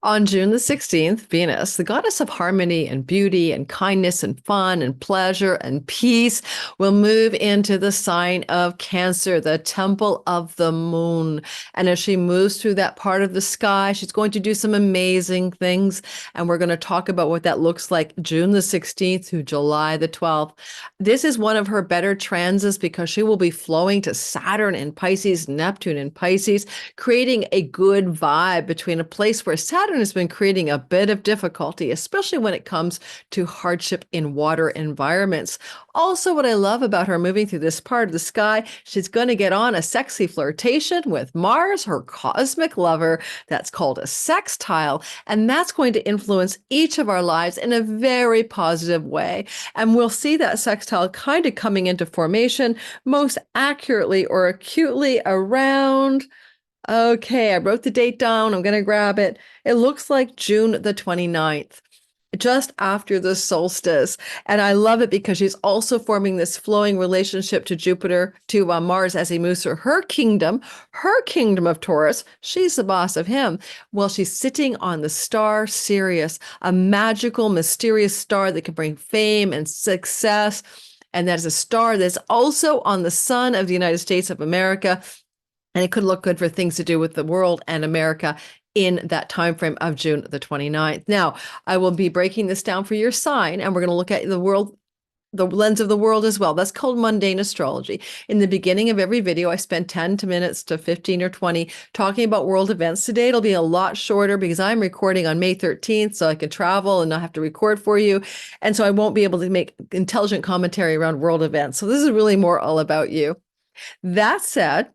On June the 16th, Venus, the goddess of harmony and beauty and kindness and fun and pleasure and peace, will move into the sign of Cancer, the temple of the moon. And as she moves through that part of the sky, she's going to do some amazing things. And we're going to talk about what that looks like June the 16th through July the 12th. This is one of her better transits because she will be flowing to Saturn in Pisces, Neptune in Pisces, creating a good vibe between a place where Saturn has been creating a bit of difficulty, especially when it comes to hardship in water environments. Also, what I love about her moving through this part of the sky, she's going to get on a sexy flirtation with Mars, her cosmic lover. That's called a sextile. And that's going to influence each of our lives in a very positive way. And we'll see that sextile kind of coming into formation most accurately or acutely around. Okay, I wrote the date down. I'm going to grab it. It looks like June the 29th, just after the solstice. And I love it because she's also forming this flowing relationship to Jupiter, to Mars as he moves through her kingdom of Taurus. She's the boss of him. Well, she's sitting on the star Sirius, a magical, mysterious star that can bring fame and success. And that is a star that's also on the sun of the United States of America. And it could look good for things to do with the world and America in that time frame of June the 29th. Now, I will be breaking this down for your sign, and we're going to look at the world, the lens of the world as well. That's called mundane astrology. In the beginning of every video, I spend 10 minutes to 15 or 20 talking about world events. Today, it'll be a lot shorter because I'm recording on May 13th, so I can travel and not have to record for you. And so I won't be able to make intelligent commentary around world events. So this is really more all about you. That said,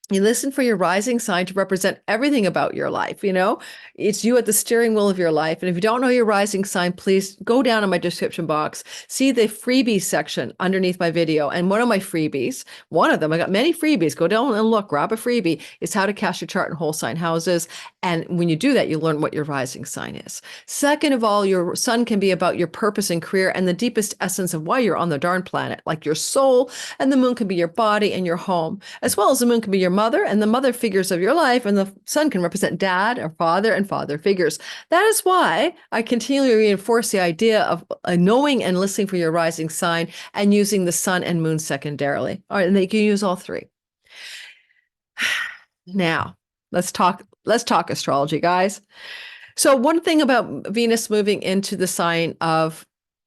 you listen for your rising sign to represent everything about your life. You know, it's you at the steering wheel of your life. And if you don't know your rising sign, please go down in my description box, see the freebies section underneath my video. And one of my freebies, one of them, I got many freebies. Go down and look, grab a freebie, is how to cast your chart in whole sign houses. And when you do that, you learn what your rising sign is. Second of all, your sun can be about your purpose and career and the deepest essence of why you're on the darn planet, like your soul. And the moon can be your body and your home, as well as the moon can be your mother and the mother figures of your life, and the sun can represent dad or father and father figures. That is why I continually reinforce the idea of knowing and listening for your rising sign and using the sun and moon secondarily. All right, and they can use all three. Now, let's talk astrology, guys. So one thing about Venus moving into the sign of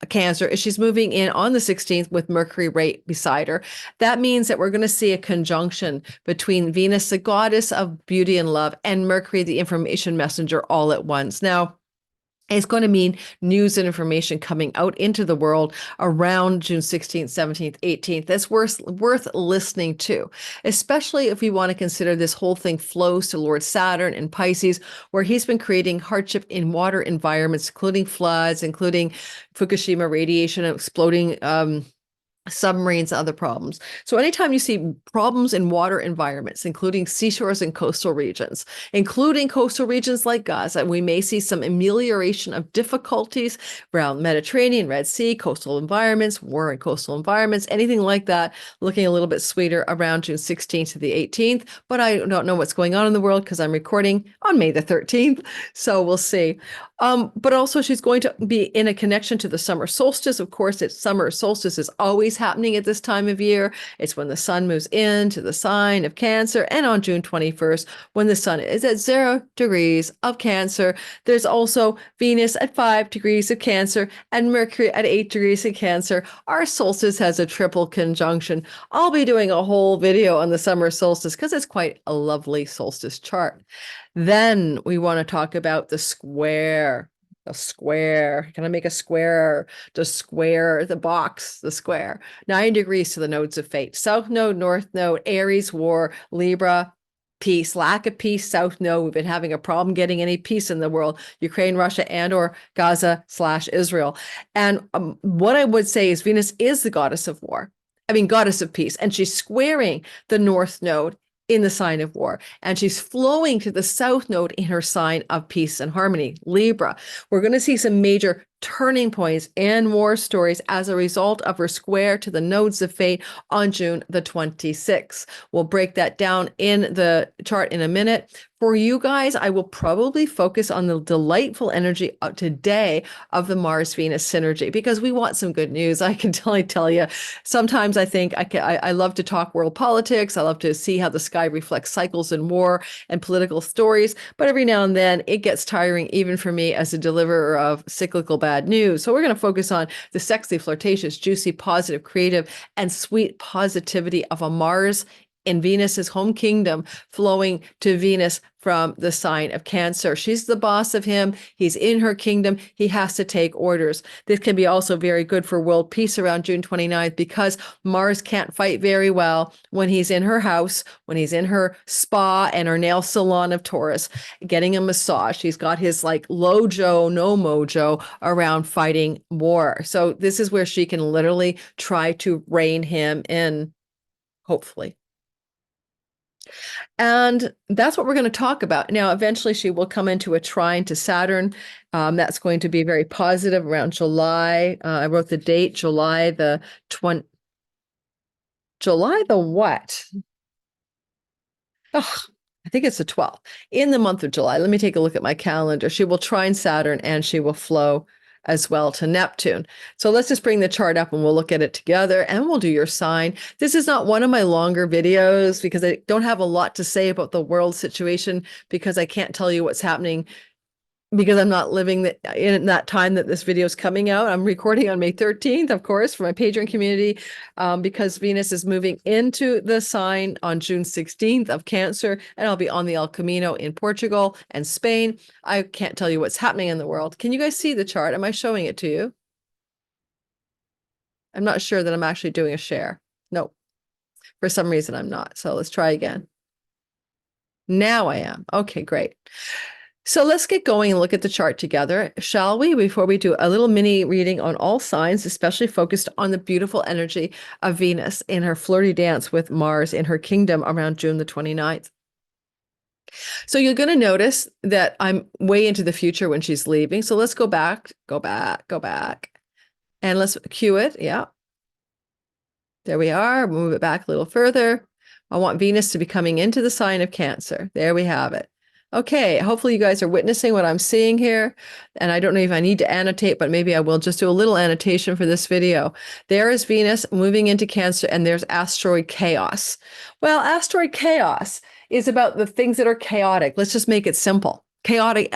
Cancer is she's moving in on the 16th with Mercury right beside her. That means that we're going to see a conjunction between Venus, the goddess of beauty and love, and Mercury, the information messenger, all at once. Now, it's going to mean news and information coming out into the world around June 16th, 17th, 18th. That's worth listening to, especially if we want to consider this whole thing flows to Lord Saturn in Pisces, where he's been creating hardship in water environments, including floods, including Fukushima radiation, exploding submarines, other problems. So anytime you see problems in water environments, including seashores and coastal regions like Gaza, we may see some amelioration of difficulties around Mediterranean, Red Sea, coastal environments, war in coastal environments, anything like that, looking a little bit sweeter around June 16th to the 18th. But I don't know what's going on in the world because I'm recording on May the 13th. So we'll see. But also she's going to be in a connection to the summer solstice. Of course, it's summer solstice is always happening at this time of year. It's when the sun moves into the sign of Cancer, and on June 21st, when the sun is at 0 degrees of Cancer. There's also Venus at 5 degrees of Cancer and Mercury at 8 degrees of Cancer. Our solstice has a triple conjunction. I'll be doing a whole video on the summer solstice because it's quite a lovely solstice chart. Then we want to talk about the square. The square. Can I make a square? The square, the box, the square. 9 degrees to the nodes of fate. South node, north node, Aries, war, Libra, peace, lack of peace, south node. We've been having a problem getting any peace in the world. Ukraine, Russia, and or Gaza/Israel. And what I would say is Venus is the goddess of war. Goddess of peace. And she's squaring the north node in the sign of war. And she's flowing to the south node in her sign of peace and harmony, Libra. We're going to see some major turning points in war stories as a result of her square to the nodes of fate on June the 26th. We'll break that down in the chart in a minute. For you guys, I will probably focus on the delightful energy of today of the Mars-Venus synergy because we want some good news. I can tell you, sometimes I think I love to talk world politics. I love to see how the sky reflects cycles in war and political stories. But every now and then it gets tiring, even for me as a deliverer of cyclical bad news. So we're going to focus on the sexy, flirtatious, juicy, positive, creative, and sweet positivity of a Mars in Venus's home kingdom flowing to Venus from the sign of Cancer. She's the boss of him. He's in her kingdom. He has to take orders. This can be also very good for world peace around June 29th because Mars can't fight very well when he's in her house, when he's in her spa and her nail salon of Taurus, getting a massage. He's got his like lojo, no mojo around fighting war. So this is where she can literally try to rein him in, hopefully. And that's what we're going to talk about. Now, eventually she will come into a trine to Saturn. That's going to be very positive around July. I wrote the date, July the 20. July the what? Oh, I think it's the 12th. In the month of July, let me take a look at my calendar. She will trine Saturn and she will flow as well to Neptune. So let's just bring the chart up and we'll look at it together and we'll do your sign. This is not one of my longer videos because I don't have a lot to say about the world situation because I can't tell you what's happening because I'm not living in that time that this video is coming out. I'm recording on May 13th, of course, for my Patreon community, because Venus is moving into the sign on June 16th of Cancer, and I'll be on the El Camino in Portugal and Spain. I can't tell you what's happening in the world. Can you guys see the chart? Am I showing it to you? I'm not sure that I'm actually doing a share. No, for some reason I'm not. So let's try again. Now I am. Okay, great. So let's get going and look at the chart together, shall we? Before we do a little mini reading on all signs, especially focused on the beautiful energy of Venus in her flirty dance with Mars in her kingdom around June the 29th. So you're going to notice that I'm way into the future when she's leaving. So let's go back. And let's cue it. Yeah. There we are. Move it back a little further. I want Venus to be coming into the sign of Cancer. There we have it. Okay, hopefully you guys are witnessing what I'm seeing here. And I don't know if I need to annotate, but maybe I will just do a little annotation for this video. There is Venus moving into Cancer, and there's Asteroid Chaos. Well, Asteroid Chaos is about the things that are chaotic. Let's just make it simple. Chaotic.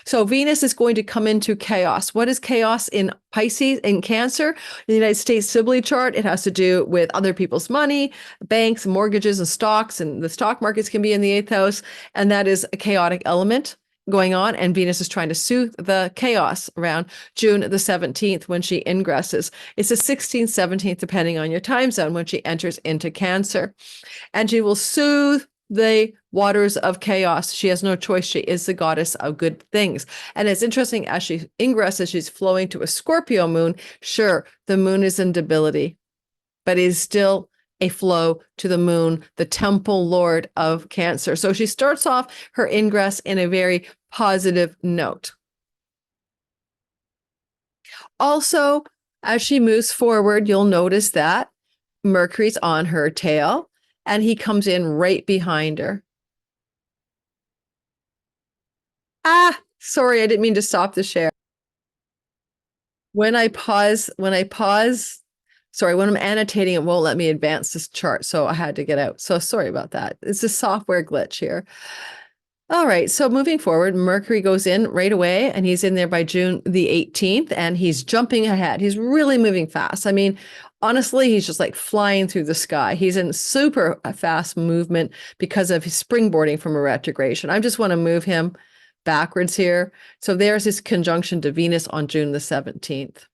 So Venus is going to come into chaos. What is chaos in Pisces, in Cancer? In the United States Sibley chart, it has to do with other people's money, banks, mortgages, and stocks, and the stock markets can be in the 8th house, and that is a chaotic element going on, and Venus is trying to soothe the chaos around June the 17th when she ingresses. It's the 16th, 17th, depending on your time zone, when she enters into Cancer. And she will soothe the waters of chaos. She has no choice. She is the goddess of good things. And it's interesting, as she ingresses, she's flowing to a Scorpio moon. Sure, the moon is in debility, but it is still a flow to the moon, the temple lord of Cancer. So she starts off her ingress in a very positive note. Also, as she moves forward, you'll notice that Mercury's on her tail, and he comes in right behind her. Sorry, I didn't mean to stop the share. When I'm annotating, it won't let me advance this chart, so I had to get out. So sorry about that. It's a software glitch here. All right, so moving forward, Mercury goes in right away, and he's in there by June the 18th, and he's jumping ahead. He's really moving fast. I mean, honestly, he's just like flying through the sky. He's in super fast movement because of his springboarding from a retrogression. I just want to move him backwards here. So there's his conjunction to Venus on June the 17th.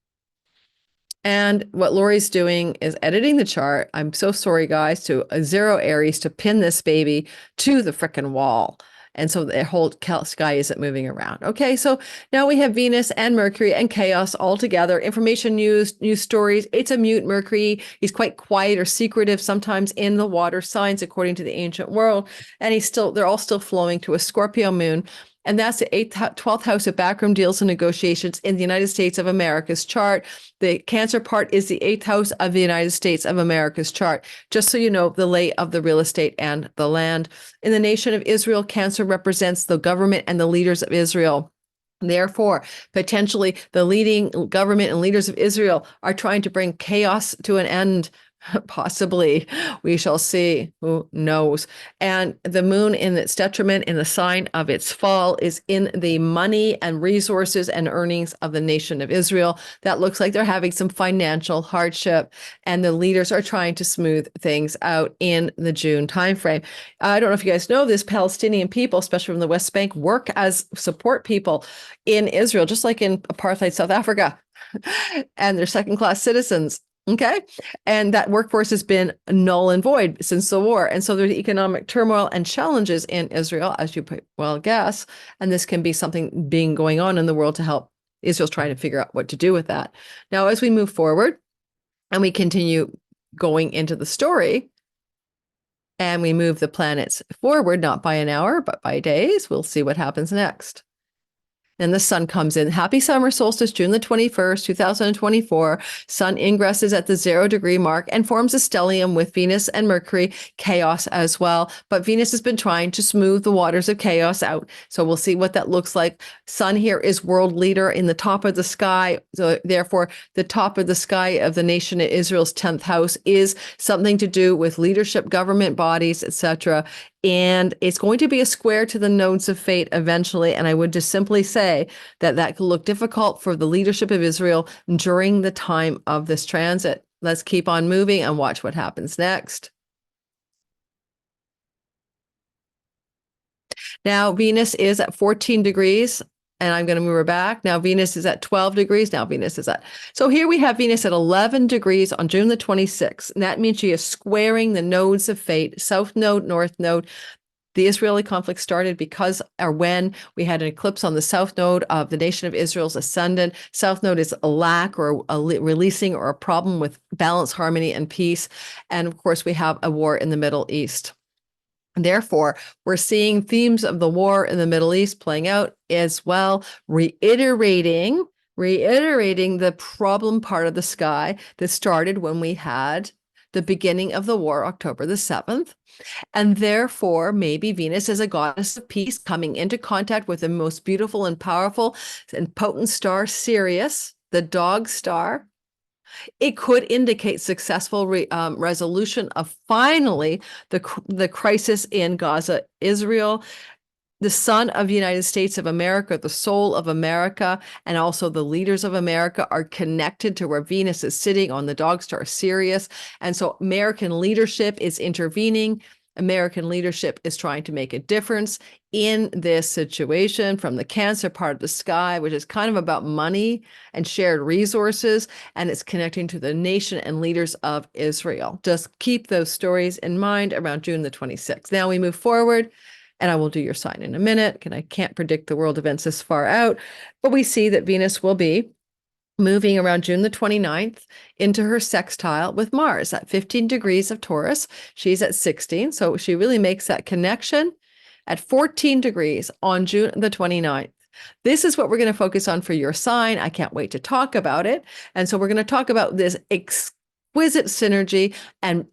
And what Lori's doing is editing the chart. I'm so sorry, guys, to 0 Aries to pin this baby to the frickin' wall. And so the whole sky isn't moving around. Okay, so now we have Venus and Mercury and chaos all together. Information, news stories. It's a mute Mercury. He's quite quiet or secretive sometimes in the water signs, according to the ancient world. And they're all still flowing to a Scorpio moon And that's the 12th house of backroom deals and negotiations in the United States of America's chart. The Cancer part is the 8th house of the United States of America's chart, just so you know the lay of the real estate and the land. In the nation of Israel, Cancer represents the government and the leaders of Israel. Therefore, potentially the leading government and leaders of Israel are trying to bring chaos to an end. Possibly. We shall see. Who knows? And the moon in its detriment in the sign of its fall is in the money and resources and earnings of the nation of Israel. That looks like they're having some financial hardship, and the leaders are trying to smooth things out in the June timeframe. I don't know if you guys know this, Palestinian people, especially from the West Bank, work as support people in Israel, just like in apartheid South Africa, and they're second-class citizens. Okay. And that workforce has been null and void since the war. And so there's economic turmoil and challenges in Israel, as you well guess. And this can be something being going on in the world to help Israel's trying to figure out what to do with that. Now, as we move forward and we continue going into the story and we move the planets forward, not by an hour, but by days, we'll see what happens next. And the sun comes in. Happy summer solstice, June the 21st, 2024. Sun ingresses at the 0 degree mark and forms a stellium with Venus and Mercury, chaos as well. But Venus has been trying to smooth the waters of chaos out. So we'll see what that looks like. Sun here is world leader in the top of the sky. So therefore, the top of the sky of the nation of Israel's 10th house is something to do with leadership, government bodies, etc. And it's going to be a square to the nodes of fate eventually. And I would just simply say that that could look difficult for the leadership of Israel during the time of this transit. Let's keep on moving and watch what happens next. Now, Venus is at 14 degrees. And I'm going to move her back. Now Venus is at 12 degrees. Now Venus is at. So here we have Venus at 11 degrees on June the 26th. And that means she is squaring the nodes of fate, south node, north node. The Israeli conflict started because or when we had an eclipse on the south node of the nation of Israel's ascendant. South node is a lack or a releasing or a problem with balance, harmony, and peace. And of course, we have a war in the Middle East. Therefore, we're seeing themes of the war in the Middle East playing out as well, reiterating the problem part of the sky that started when we had the beginning of the war, October the 7th. And therefore, maybe Venus is a goddess of peace coming into contact with the most beautiful and powerful and potent star, Sirius, the dog star. It could indicate successful resolution of finally the crisis in Gaza, Israel. The sun of the United States of America, the soul of America, and also the leaders of America are connected to where Venus is sitting on the dog star Sirius. And so American leadership is intervening. American leadership is trying to make a difference in this situation from the Cancer part of the sky, which is kind of about money and shared resources, and it's connecting to the nation and leaders of Israel. Just keep those stories in mind around June the 26th. Now we move forward, and I will do your sign in a minute, and I can't predict the world events this far out, but we see that Venus will be moving around June the 29th into her sextile with Mars at 15 degrees of Taurus. She's at 16, so she really makes that connection at 14 degrees on June the 29th. This is what we're going to focus on for your sign. I can't wait to talk about it. And so we're going to talk about this exquisite synergy, and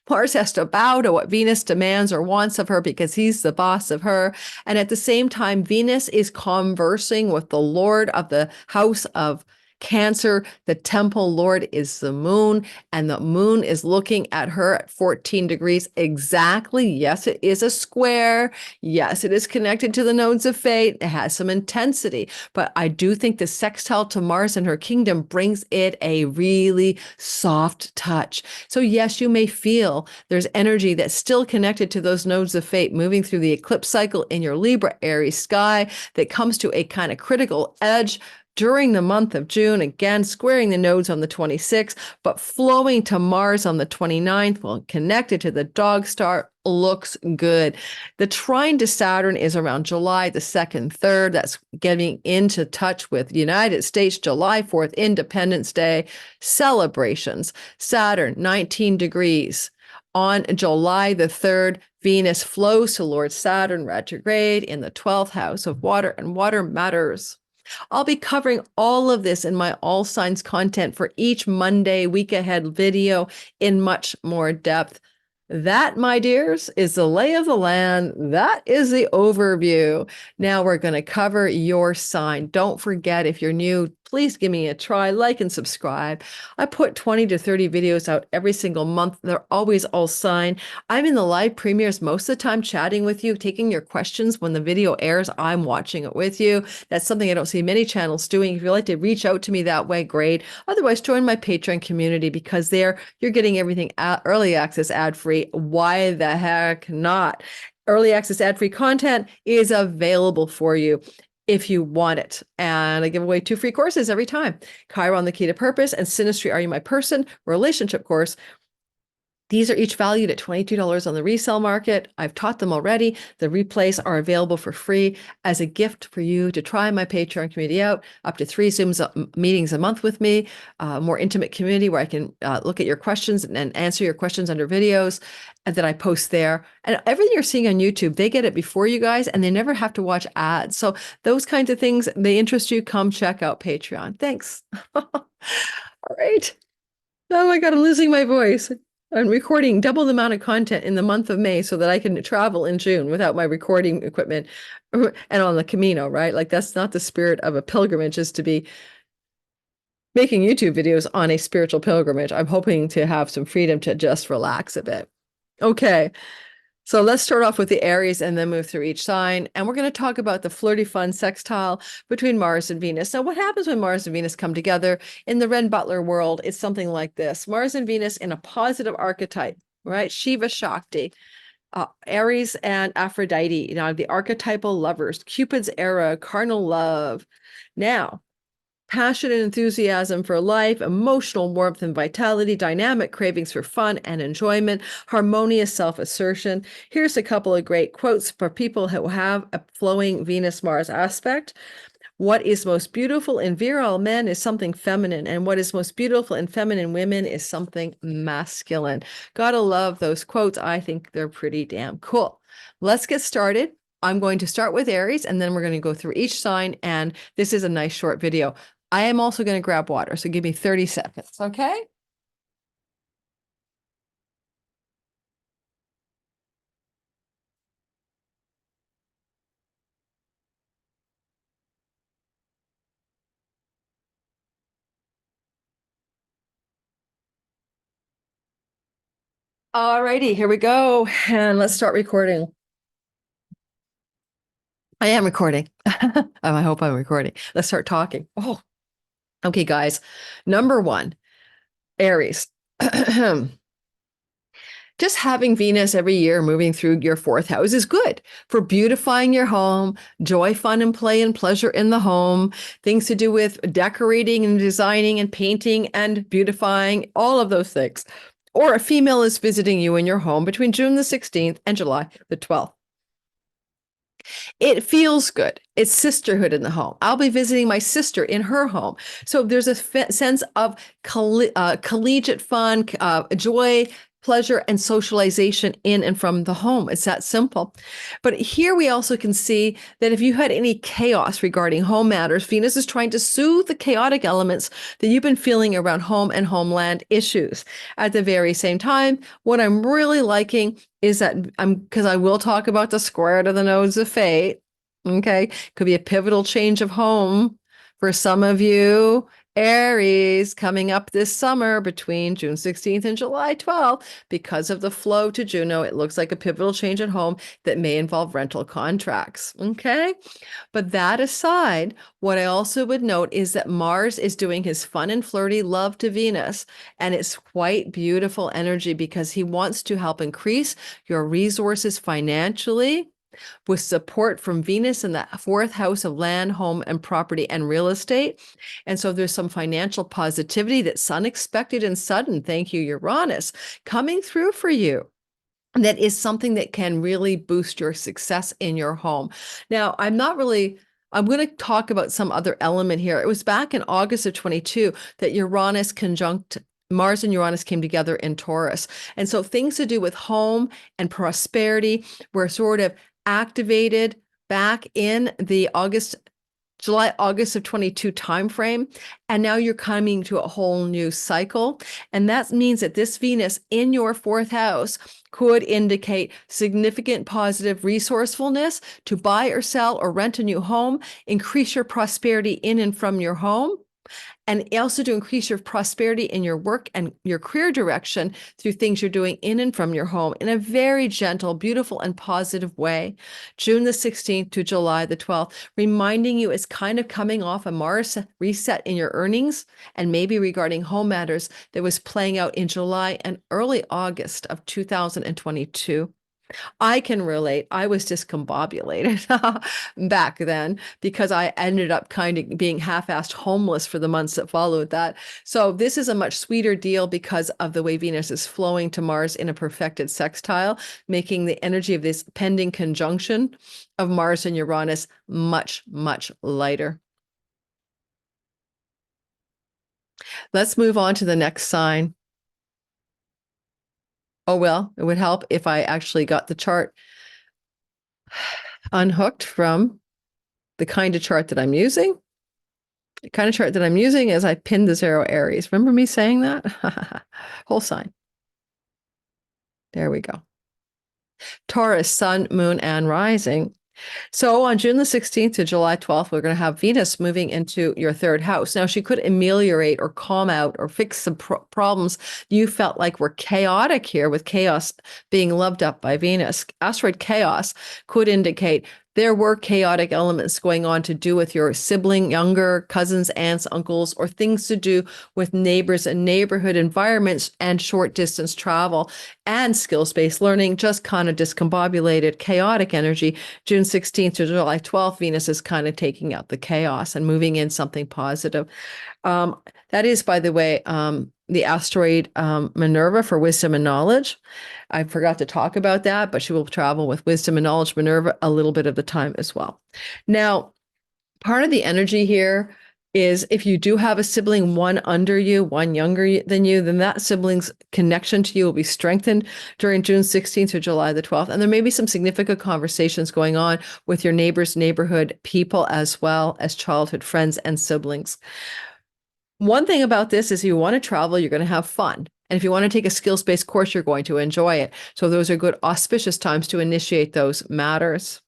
Mars has to bow to what Venus demands or wants of her because he's the boss of her. And at the same time, Venus is conversing with the Lord of the house of Cancer. The temple lord is the moon, and the moon is looking at her at 14 degrees exactly. Yes, it is a square. Yes, it is connected to the nodes of fate. It has some intensity, but I do think the sextile to Mars and her kingdom brings it a really soft touch. So yes, you may feel there's energy that's still connected to those nodes of fate moving through the eclipse cycle in your Libra Aries sky that comes to a kind of critical edge during the month of June, again, squaring the nodes on the 26th, but flowing to Mars on the 29th, well, connected to the dog star, looks good. The trine to Saturn is around July the 2nd, 3rd. That's getting into touch with United States, July 4th, Independence Day celebrations. Saturn, 19 degrees On July the 3rd, Venus flows to Lord Saturn retrograde in the 12th house of water, and water matters. I'll be covering all of this in my all signs content for each Monday week ahead video in much more depth. That, my dears, is the lay of the land. That is the overview. Now we're going to cover your sign. Don't forget, if you're new, please give me a try, like and subscribe. I put 20 to 30 videos out every single month. They're always all sign. I'm in the live premieres most of the time, chatting with you, taking your questions. When the video airs, I'm watching it with you. That's something I don't see many channels doing. If you'd like to reach out to me that way, great. Otherwise, join my Patreon community, because there you're getting everything early access ad-free. Why the heck not? Early access ad-free content is available for you if you want it. And I give away 2 free courses every time. Chiron, the Key to Purpose, and Synastry, Are You My Person? Relationship course. These are each valued at $22 on the resale market. I've taught them already. The replays are available for free as a gift for you to try my Patreon community out. Up to 3 Zoom meetings a month with me, more intimate community where I can look at your questions and answer your questions under videos that I post there. And everything you're seeing on YouTube, they get it before you guys, and they never have to watch ads. So those kinds of things, they interest you, come check out Patreon. Thanks. All right. Oh my God, I'm losing my voice. I'm recording double the amount of content in the month of May so that I can travel in June without my recording equipment and on the Camino, right? Like, that's not the spirit of a pilgrimage, is to be making YouTube videos on a spiritual pilgrimage. I'm hoping to have some freedom to just relax a bit. Okay. So let's start off with the Aries and then move through each sign. And we're going to talk about the flirty fun sextile between Mars and Venus. Now, what happens when Mars and Venus come together in the Renn Butler world? It's something like this. Mars and Venus in a positive archetype, right? Shiva Shakti, Aries and Aphrodite, the archetypal lovers, Cupid's era, carnal love. Now, passion and enthusiasm for life, emotional warmth and vitality, dynamic cravings for fun and enjoyment, harmonious self-assertion. Here's a couple of great quotes for people who have a flowing Venus-Mars aspect. What is most beautiful in virile men is something feminine, and what is most beautiful in feminine women is something masculine. Gotta love those quotes. I think they're pretty damn cool. Let's get started. I'm going to start with Aries, and then we're going to go through each sign, and this is a nice short video. I am also going to grab water, so give me 30 seconds, okay? All righty, here we go. And let's start recording. I am recording. I hope I'm recording. Let's start talking. Oh, okay, guys. Number 1, Aries. Just having Venus every year moving through your 4th house is good for beautifying your home, joy, fun, and play and pleasure in the home, things to do with decorating and designing and painting and beautifying, all of those things. Or a female is visiting you in your home between June the 16th and July the 12th. It feels good. It's sisterhood in the home. I'll be visiting my sister in her home. So there's a sense of collegiate fun, joy, pleasure, and socialization in and from the home. It's that simple. But here we also can see that if you had any chaos regarding home matters, Venus is trying to soothe the chaotic elements that you've been feeling around home and homeland issues. At the very same time, what I'm really liking is that because I will talk about the square to the nodes of fate. Okay. Could be a pivotal change of home for some of you. Aries coming up this summer between June 16th and July 12th. Because of the flow to Juno, it looks like a pivotal change at home that may involve rental contracts. Okay. But that aside, what I also would note is that Mars is doing his fun and flirty love to Venus. And it's quite beautiful energy because he wants to help increase your resources financially, with support from Venus in the 4th house of land, home, and property and real estate. And so there's some financial positivity that's unexpected and sudden, thank you, Uranus, coming through for you. That is something that can really boost your success in your home. Now, I'm going to talk about some other element here. It was back in August of 22 that Uranus conjunct Mars and Uranus came together in Taurus. And so things to do with home and prosperity were sort of activated back in the July, August of 22 timeframe. And now you're coming to a whole new cycle. And that means that this Venus in your fourth house could indicate significant positive resourcefulness to buy or sell or rent a new home, increase your prosperity in and from your home, and also to increase your prosperity in your work and your career direction through things you're doing in and from your home in a very gentle, beautiful, and positive way. June the 16th to July the 12th, reminding you it's kind of coming off a Mars reset in your earnings and maybe regarding home matters that was playing out in July and early August of 2022. I can relate. I was discombobulated back then because I ended up kind of being half-assed homeless for the months that followed that. So this is a much sweeter deal because of the way Venus is flowing to Mars in a perfected sextile, making the energy of this pending conjunction of Mars and Uranus much, much lighter. Let's move on to the next sign. Oh, well, it would help if I actually got the chart unhooked from the kind of chart that I'm using. The kind of chart that I'm using is I pinned the 0 Aries. Remember me saying that? Whole sign. There we go. Taurus, sun, moon, and rising. So on June the 16th to July 12th, we're going to have Venus moving into your third house. Now, she could ameliorate or calm out or fix some problems you felt like were chaotic here, with chaos being loved up by Venus. Asteroid Chaos could indicate there were chaotic elements going on to do with your sibling, younger cousins, aunts, uncles, or things to do with neighbors and neighborhood environments and short distance travel and skills-based learning, just kind of discombobulated, chaotic energy. June 16th to July 12th, Venus is kind of taking out the chaos and moving in something positive. That is, by the way, the asteroid Minerva for wisdom and knowledge. I forgot to talk about that, but she will travel with wisdom and knowledge Minerva a little bit of the time as well. Now, part of the energy here is if you do have a sibling, one under you, one younger than you, then that sibling's connection to you will be strengthened during June 16th to July the 12th. And there may be some significant conversations going on with your neighbors, neighborhood people, as well as childhood friends and siblings. One thing about this is if you want to travel, you're going to have fun. And if you want to take a skills-based course, you're going to enjoy it. So those are good auspicious times to initiate those matters.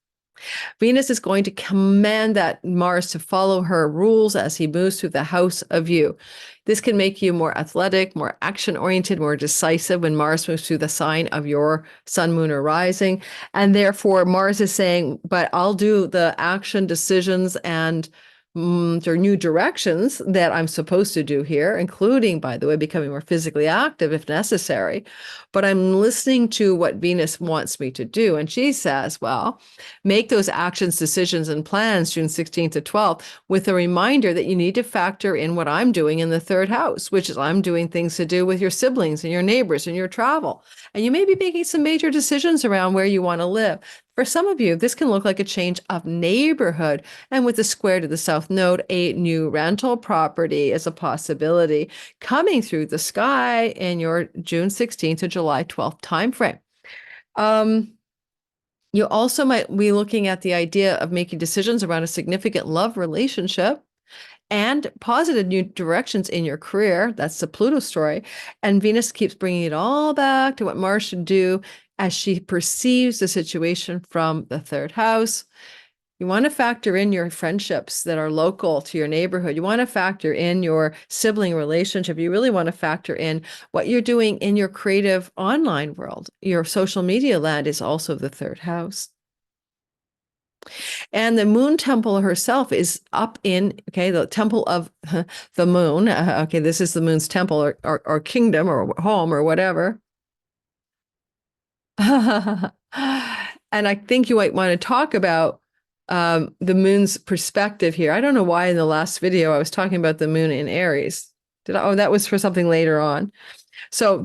Venus is going to command that Mars to follow her rules as he moves through the house of you. This can make you more athletic, more action-oriented, more decisive when Mars moves through the sign of your sun, moon, or rising. And therefore, Mars is saying, but I'll do the action, decisions, and there are new directions that I'm supposed to do here, including, by the way, becoming more physically active if necessary. But I'm listening to what Venus wants me to do. And she says, well, make those actions, decisions, and plans June 16th to 12th with a reminder that you need to factor in what I'm doing in the third house, which is I'm doing things to do with your siblings and your neighbors and your travel. And you may be making some major decisions around where you want to live. For some of you, this can look like a change of neighborhood. And with the square to the south node, a new rental property is a possibility coming through the sky in your June 16th to July 12th timeframe. You also might be looking at the idea of making decisions around a significant love relationship and positive new directions in your career. That's the Pluto story. And Venus keeps bringing it all back to what Mars should do as she perceives the situation from the third house. You want to factor in your friendships that are local to your neighborhood. You want to factor in your sibling relationship. You really want to factor in what you're doing in your creative online world. Your social media land is also the third house. And the moon temple herself is up in, okay, the temple of the moon. Okay, this is the moon's temple or kingdom or home or whatever. And I think you might want to talk about the moon's perspective here. I don't know why in the last video I was talking about the moon in Aries. Did I? Oh, that was for something later on. So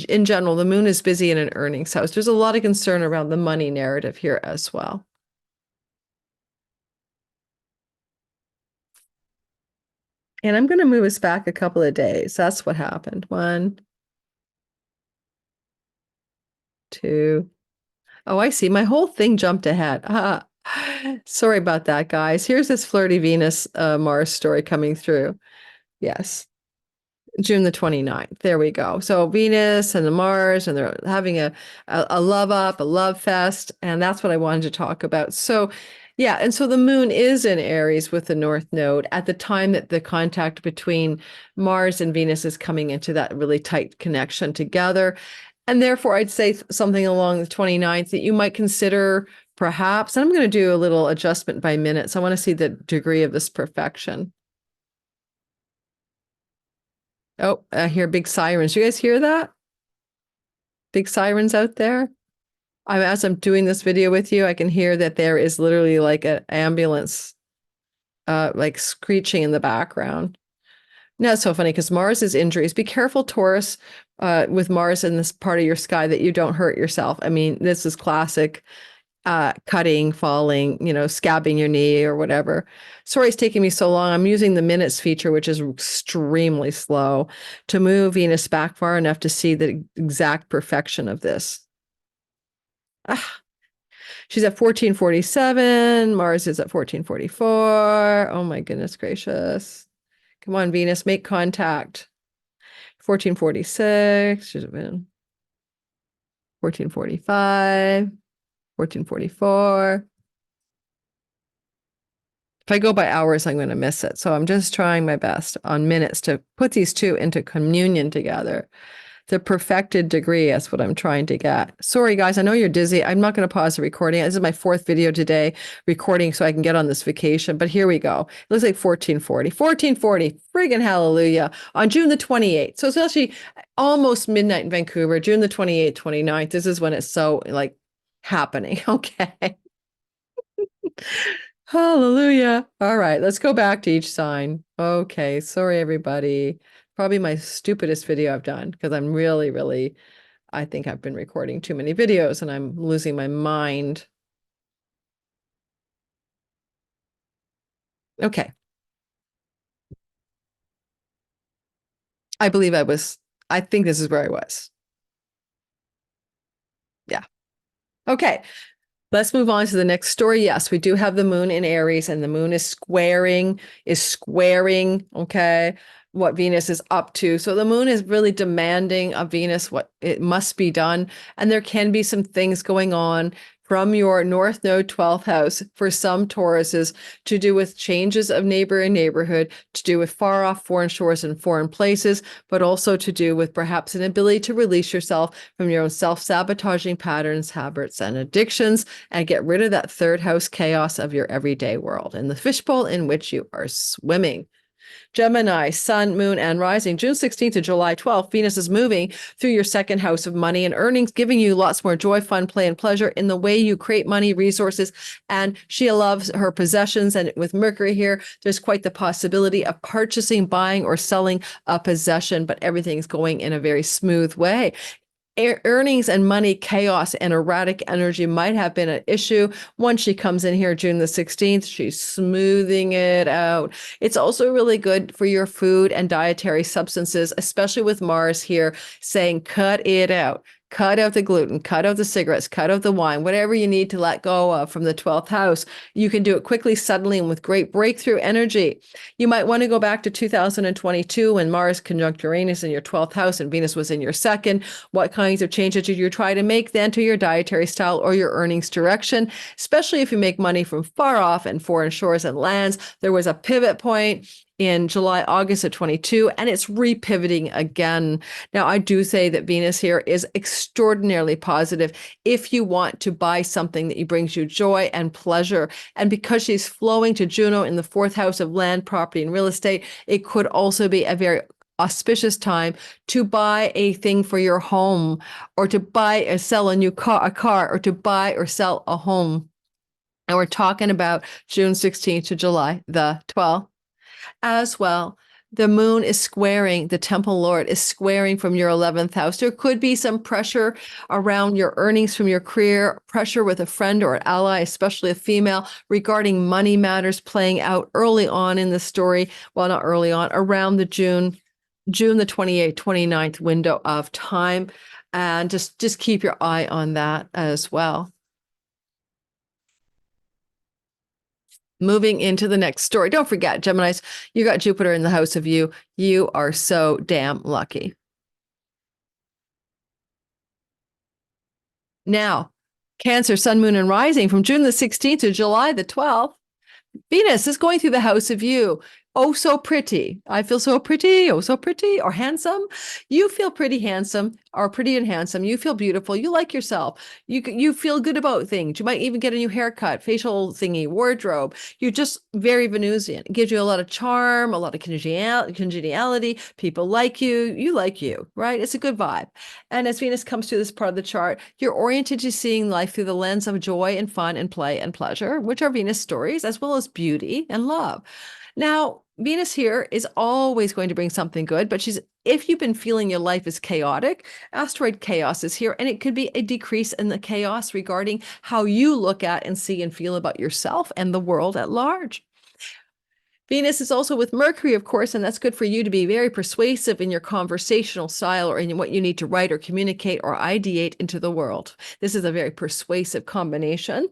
in general, the moon is busy in an earnings house. There's a lot of concern around the money narrative here as well. And I'm going to move us back a couple of days. That's what happened. 1, 2. Oh, I see. My whole thing jumped ahead. Sorry about that, guys. Here's this flirty Venus Mars story coming through. Yes. June the 29th. There we go. So Venus and the Mars, and they're having a love up, a love fest. And that's what I wanted to talk about. So yeah, and so the moon is in Aries with the North Node at the time that the contact between Mars and Venus is coming into that really tight connection together. And therefore, I'd say something along the 29th that you might consider perhaps, and I'm going to do a little adjustment by minutes. I want to see the degree of this perfection. Oh, I hear big sirens. You guys hear that? Big sirens out there? As I'm doing this video with you, I can hear that there is literally like an ambulance, like screeching in the background. No, it's so funny because Mars is injuries. Be careful, Taurus, with Mars in this part of your sky that you don't hurt yourself. I mean, this is classic cutting, falling, scabbing your knee or whatever. Sorry it's taking me so long. I'm using the minutes feature, which is extremely slow, to move Venus back far enough to see the exact perfection of this. She's at 1447. Mars is at 1444. Oh my goodness gracious. Come on, Venus, make contact. 1446. Should have been 1445. 1444. If I go by hours, I'm going to miss it. So I'm just trying my best on minutes to put these two into communion together. The perfected degree is what I'm trying to get. Sorry, guys, I know you're dizzy. I'm not going to pause the recording. This is my 4th video today recording so I can get on this vacation. But here we go. It looks like 1440. 1440, friggin' hallelujah, on June the 28th. So it's actually almost midnight in Vancouver, June the 28th, 29th. This is when it's so like happening. Okay. Hallelujah. All right, let's go back to each sign. Okay, sorry, everybody. Probably my stupidest video I've done because I'm really, I think I've been recording too many videos and I'm losing my mind. Okay. I believe I think this is where I was. Yeah. Okay. Let's move on to the next story. Yes, we do have the moon in Aries, and the moon is squaring, okay, what Venus is up to. So the moon is really demanding of Venus what it must be done. And there can be some things going on from your North Node 12th house for some Tauruses to do with changes of neighbor and neighborhood, to do with far off foreign shores and foreign places, but also to do with perhaps an ability to release yourself from your own self-sabotaging patterns, habits, and addictions, and get rid of that 3rd house chaos of your everyday world and the fishbowl in which you are swimming. Gemini, sun, moon, and rising. June 16th to July 12th, Venus is moving through your 2nd house of money and earnings, giving you lots more joy, fun, play, and pleasure in the way you create money, resources. And she loves her possessions. And with Mercury here, there's quite the possibility of purchasing, buying, or selling a possession, but everything's going in a very smooth way. Earnings and money chaos and erratic energy might have been an issue. Once she comes in here June the 16th, she's smoothing it out. It's also really good for your food and dietary substances, especially with Mars here saying cut it out. Cut out the gluten, cut out the cigarettes, cut out the wine, whatever you need to let go of from the 12th house. You can do it quickly, suddenly, and with great breakthrough energy. You might want to go back to 2022 when Mars conjunct Uranus in your 12th house and Venus was in your 2nd. What kinds of changes did you try to make then to your dietary style or your earnings direction? Especially if you make money from far off and foreign shores and lands. There was a pivot point in July, August of 22, and it's repivoting again. Now, I do say that Venus here is extraordinarily positive if you want to buy something that brings you joy and pleasure. And because she's flowing to Juno in the 4th house of land, property, and real estate, it could also be a very auspicious time to buy a thing for your home, or to buy or sell a car, or to buy or sell a home. And we're talking about June 16th to July the 12th. As well, The moon is squaring, the temple lord is squaring from your 11th house. There could be some pressure around your earnings from your career, pressure with a friend or an ally, especially a female, regarding money matters playing out early on in the story. Well, not early on, around the June the 28th, 29th window of time. And just keep your eye on that as well. Moving into the next story. Don't forget, Geminis, you got Jupiter in the house of you. You are so damn lucky. Now, Cancer, Sun, Moon, and Rising from June the 16th to July the 12th. Venus is going through the house of you. Oh, so pretty. I feel so pretty. Oh, so pretty. Or handsome. You feel pretty handsome, or pretty and handsome. You feel beautiful. You like yourself. You feel good about things. You might even get a new haircut, facial thingy, wardrobe. You're just very Venusian. It gives you a lot of charm, a lot of congeniality. People like you. You like you, right? It's a good vibe. And as Venus comes to this part of the chart, you're oriented to seeing life through the lens of joy and fun and play and pleasure, which are Venus stories, as well as beauty and love. Now, Venus here is always going to bring something good, but if you've been feeling your life is chaotic, Asteroid Chaos is here, and it could be a decrease in the chaos regarding how you look at and see and feel about yourself and the world at large. Venus is also with Mercury, of course, and that's good for you to be very persuasive in your conversational style or in what you need to write or communicate or ideate into the world. This is a very persuasive combination.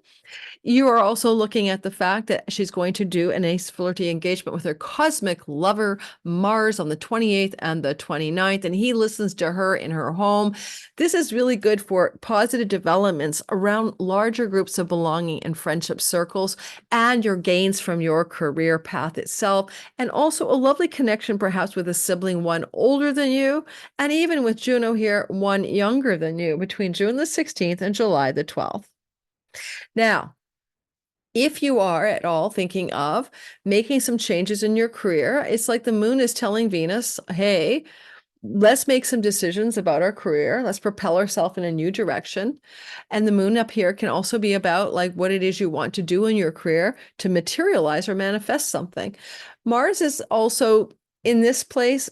You are also looking at the fact that she's going to do an ace flirty engagement with her cosmic lover, Mars, on the 28th and the 29th, and he listens to her in her home. This is really good for positive developments around larger groups of belonging and friendship circles and your gains from your career path itself, and also a lovely connection perhaps with a sibling, one older than you, and even with Juno here, one younger than you, between June the 16th and July the 12th. Now, if you are at all thinking of making some changes in your career, it's like the moon is telling Venus, hey, let's make some decisions about our career. Let's propel ourselves in a new direction. And the moon up here can also be about like what it is you want to do in your career to materialize or manifest something. Mars is also in this place.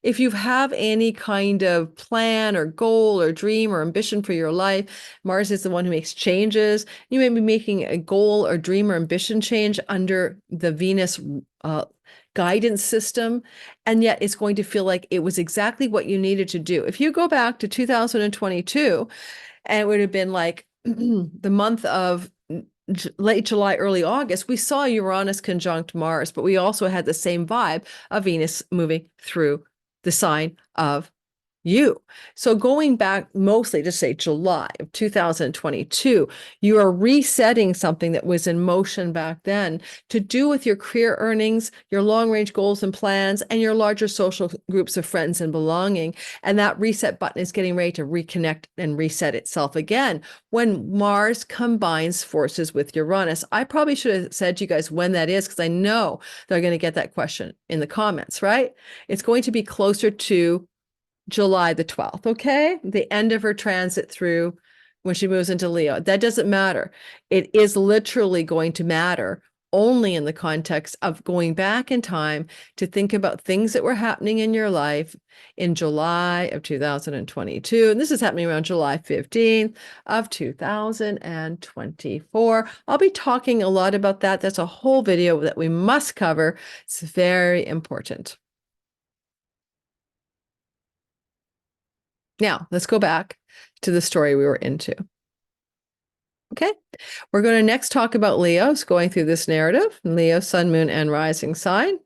If you have any kind of plan or goal or dream or ambition for your life, Mars is the one who makes changes. You may be making a goal or dream or ambition change under the Venus guidance system, and yet it's going to feel like it was exactly what you needed to do. If you go back to 2022, and it would have been like the month of late July, early August, we saw Uranus conjunct Mars, but we also had the same vibe of Venus moving through the sign of you. So going back mostly to say July of 2022, you are resetting something that was in motion back then to do with your career earnings, your long-range goals and plans, and your larger social groups of friends and belonging. And that reset button is getting ready to reconnect and reset itself again when Mars combines forces with Uranus. I probably should have said to you guys when that is, because I know they're going to get that question in the comments, right? It's going to be closer to July the 12th, okay? The end of her transit through when she moves into Leo. That doesn't matter. It is literally going to matter only in the context of going back in time to think about things that were happening in your life in July of 2022. And this is happening around July 15th of 2024. I'll be talking a lot about that. That's a whole video that we must cover. It's very important. Now, let's go back to the story we were into. Okay, we're going to next talk about Leo's going through this narrative, Leo, Sun, Moon, and Rising sign.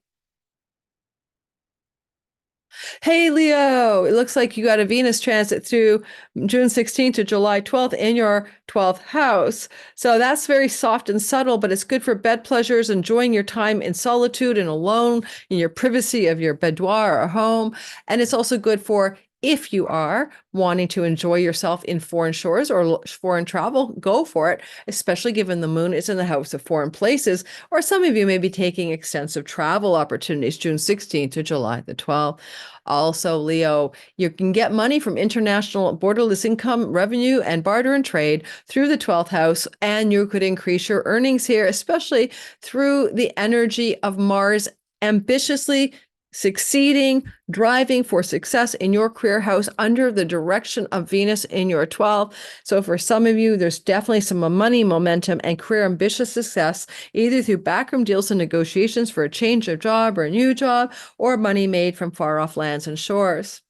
Hey, Leo, it looks like you got a Venus transit through June 16th to July 12th in your 12th house. So that's very soft and subtle, but it's good for bed pleasures, enjoying your time in solitude and alone in your privacy of your boudoir or home. And it's also good for if you are wanting to enjoy yourself in foreign shores or foreign travel, go for it, especially given the moon is in the house of foreign places, or some of you may be taking extensive travel opportunities June 16th to July the 12th. Also, Leo, you can get money from international borderless income, revenue, and barter and trade through the 12th house, and you could increase your earnings here, especially through the energy of Mars ambitiously succeeding, driving for success in your career house under the direction of Venus in your 12th. So for some of you, there's definitely some money, momentum, and career ambitious success, either through backroom deals and negotiations for a change of job or a new job, or money made from far off lands and shores.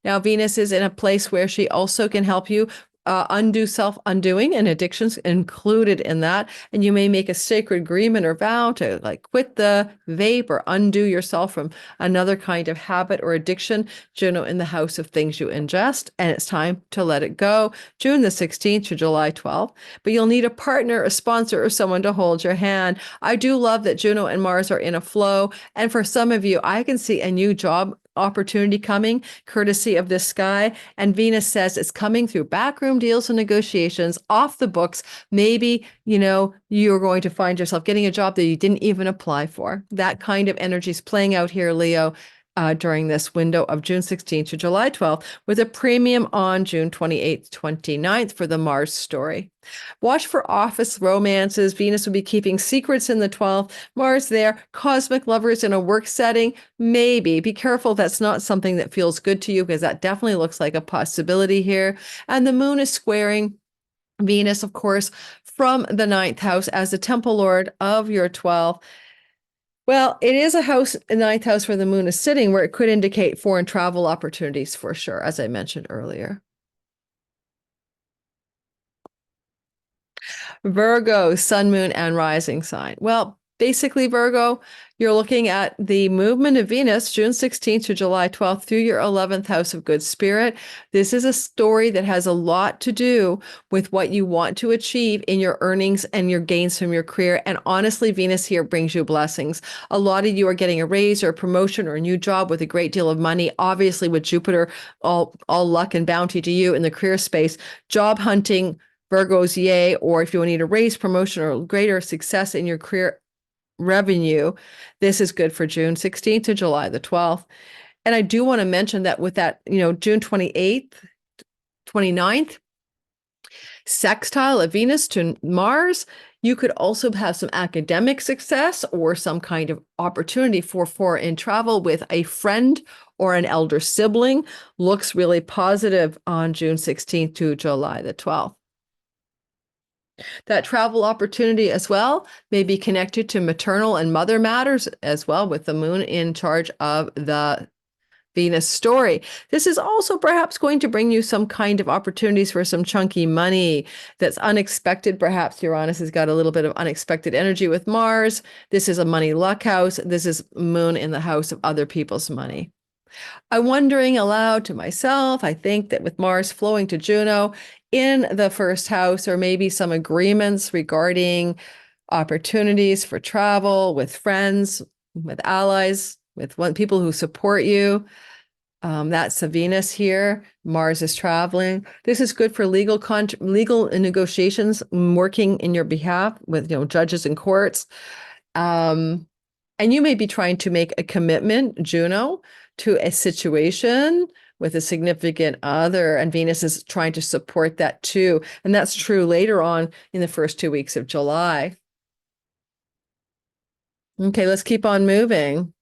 Now, Venus is in a place where she also can help you undo self-undoing, and addictions included in that. And you may make a sacred agreement or vow to like quit the vape or undo yourself from another kind of habit or addiction. Juno in the house of things you ingest, and it's time to let it go. June the 16th to July 12th. But you'll need a partner, a sponsor, or someone to hold your hand. I do love that Juno and Mars are in a flow. And for some of you, I can see a new job opportunity coming courtesy of this sky. And Venus says it's coming through backroom deals and negotiations off the books. Maybe, you're going to find yourself getting a job that you didn't even apply for. That kind of energy is playing out here, Leo, during this window of June 16th to July 12th, with a premium on June 28th, 29th for the Mars story. Watch for office romances. Venus will be keeping secrets in the 12th. Mars there. Cosmic lovers in a work setting. Maybe. Be careful that's not something that feels good to you, because that definitely looks like a possibility here. And the moon is squaring Venus, of course, from the 9th house as the temple lord of your 12th. Well, it is a house, a 9th house where the moon is sitting, where it could indicate foreign travel opportunities for sure, as I mentioned earlier. Virgo, sun, moon, and rising sign. Well, basically, Virgo, you're looking at the movement of Venus, June 16th to July 12th, through your 11th house of good spirit. This is a story that has a lot to do with what you want to achieve in your earnings and your gains from your career. And honestly, Venus here brings you blessings. A lot of you are getting a raise or a promotion or a new job with a great deal of money. Obviously, with Jupiter, all luck and bounty to you in the career space. Job hunting, Virgos, yay. Or if you need a raise, promotion, or greater success in your career revenue, this is good for June 16th to July the 12th. And I do want to mention that with that, June 28th, 29th, sextile of Venus to Mars, you could also have some academic success or some kind of opportunity for foreign travel with a friend or an elder sibling. Looks really positive on June 16th to July the 12th. That travel opportunity as well may be connected to maternal and mother matters as well, with the moon in charge of the Venus story. This is also perhaps going to bring you some kind of opportunities for some chunky money that's unexpected. Perhaps Uranus has got a little bit of unexpected energy with Mars. This is a money luck house. This is moon in the house of other people's money. I'm wondering aloud to myself, I think that with Mars flowing to Juno in the first house, or maybe some agreements regarding opportunities for travel with friends, with allies, with people who support you. That's the Venus here. Mars is traveling. This is good for legal negotiations, working in your behalf with judges and courts. And you may be trying to make a commitment, Juno, to a situation with a significant other, and Venus is trying to support that too. And that's true later on in the first 2 weeks of July. Okay, let's keep on moving.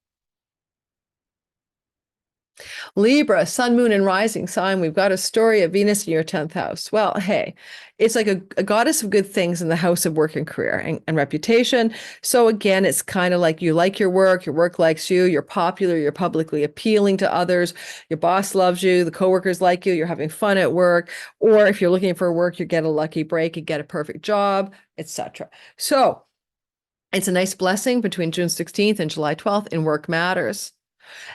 Libra, sun, moon, and rising sign. We've got a story of Venus in your 10th house. Well, hey, it's like a goddess of good things in the house of work and career and reputation. So again, it's kind of like you like your work likes you, you're popular, you're publicly appealing to others, your boss loves you, the coworkers like you, you're having fun at work. Or if you're looking for work, you get a lucky break, you get a perfect job, etc. So it's a nice blessing between June 16th and July 12th in work matters.